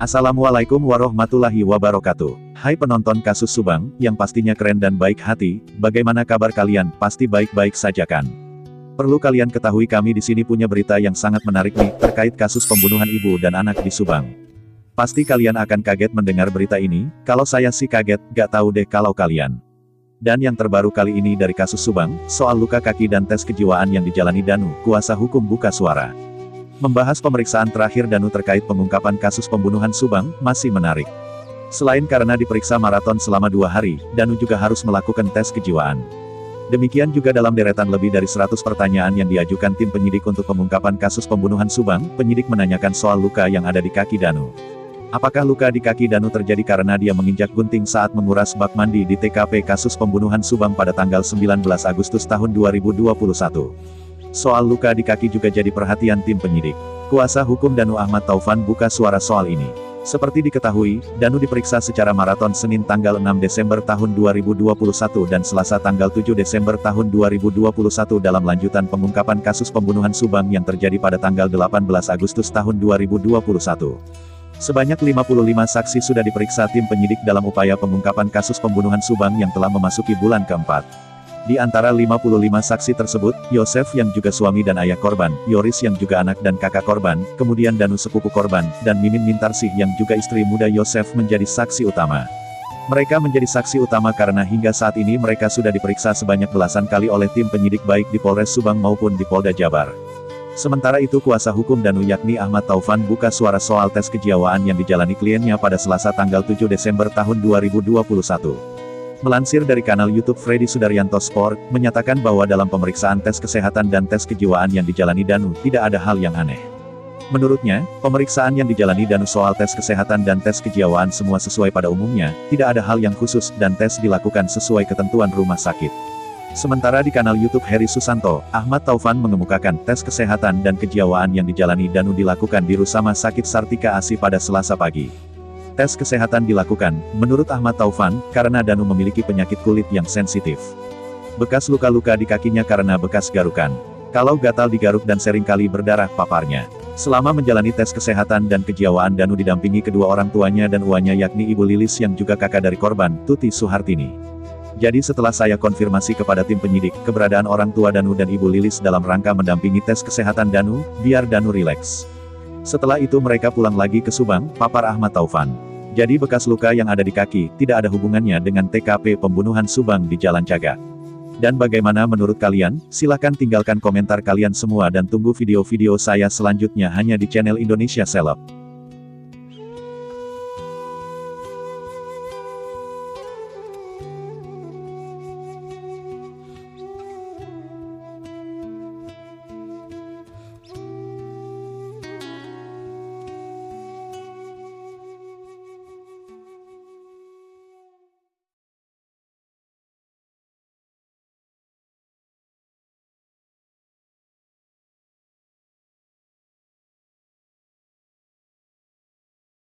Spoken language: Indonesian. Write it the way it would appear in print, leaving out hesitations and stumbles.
Assalamualaikum warahmatullahi wabarakatuh. Hai penonton kasus Subang, yang pastinya keren dan baik hati, bagaimana kabar kalian? Pasti baik-baik saja kan? Perlu kalian ketahui kami di sini punya berita yang sangat menarik nih, terkait kasus pembunuhan ibu dan anak di Subang. Pasti kalian akan kaget mendengar berita ini, kalau saya sih kaget, gak tahu deh kalau kalian. Dan yang terbaru kali ini dari kasus Subang, soal luka kaki dan tes kejiwaan yang dijalani Danu, kuasa hukum buka suara. Membahas pemeriksaan terakhir Danu terkait pengungkapan kasus pembunuhan Subang, masih menarik. Selain karena diperiksa maraton selama 2 hari, Danu juga harus melakukan tes kejiwaan. Demikian juga dalam deretan lebih dari 100 pertanyaan yang diajukan tim penyidik untuk pengungkapan kasus pembunuhan Subang, penyidik menanyakan soal luka yang ada di kaki Danu. Apakah luka di kaki Danu terjadi karena dia menginjak gunting saat menguras bak mandi di TKP kasus pembunuhan Subang pada tanggal 19 Agustus tahun 2021? Soal luka di kaki juga jadi perhatian tim penyidik. Kuasa hukum Danu Ahmad Taufan buka suara soal ini. Seperti diketahui, Danu diperiksa secara maraton Senin tanggal 6 Desember tahun 2021 dan Selasa tanggal 7 Desember tahun 2021 dalam lanjutan pengungkapan kasus pembunuhan Subang yang terjadi pada tanggal 18 Agustus tahun 2021. Sebanyak 55 saksi sudah diperiksa tim penyidik dalam upaya pengungkapan kasus pembunuhan Subang yang telah memasuki bulan keempat. Di antara 55 saksi tersebut, Yosef yang juga suami dan ayah korban, Yoris yang juga anak dan kakak korban, kemudian Danu sepupu korban, dan Mimin Mintarsih yang juga istri muda Yosef menjadi saksi utama. Mereka menjadi saksi utama karena hingga saat ini mereka sudah diperiksa sebanyak belasan kali oleh tim penyidik baik di Polres Subang maupun di Polda Jabar. Sementara itu kuasa hukum Danu yakni Ahmad Taufan buka suara soal tes kejiwaan yang dijalani kliennya pada Selasa tanggal 7 Desember tahun 2021. Melansir dari kanal YouTube Freddy Sudaryanto Sport, menyatakan bahwa dalam pemeriksaan tes kesehatan dan tes kejiwaan yang dijalani Danu, tidak ada hal yang aneh. Menurutnya, pemeriksaan yang dijalani Danu soal tes kesehatan dan tes kejiwaan semua sesuai pada umumnya, tidak ada hal yang khusus, dan tes dilakukan sesuai ketentuan rumah sakit. Sementara di kanal YouTube Heri Susanto, Ahmad Taufan mengemukakan tes kesehatan dan kejiwaan yang dijalani Danu dilakukan di Rusama Sakit Sartika ASI pada Selasa pagi. Tes kesehatan dilakukan, menurut Ahmad Taufan, karena Danu memiliki penyakit kulit yang sensitif. Bekas luka-luka di kakinya karena bekas garukan. Kalau gatal digaruk dan seringkali berdarah, paparnya. Selama menjalani tes kesehatan dan kejiwaan Danu didampingi kedua orang tuanya dan uanya yakni Ibu Lilis yang juga kakak dari korban, Tuti Suhartini. Jadi setelah saya konfirmasi kepada tim penyidik, keberadaan orang tua Danu dan Ibu Lilis dalam rangka mendampingi tes kesehatan Danu, biar Danu rileks. Setelah itu mereka pulang lagi ke Subang, papar Ahmad Taufan. Jadi bekas luka yang ada di kaki, tidak ada hubungannya dengan TKP pembunuhan Subang di Jalan Cagak. Dan bagaimana menurut kalian? Silahkan tinggalkan komentar kalian semua dan tunggu video-video saya selanjutnya hanya di channel Indonesia Seleb.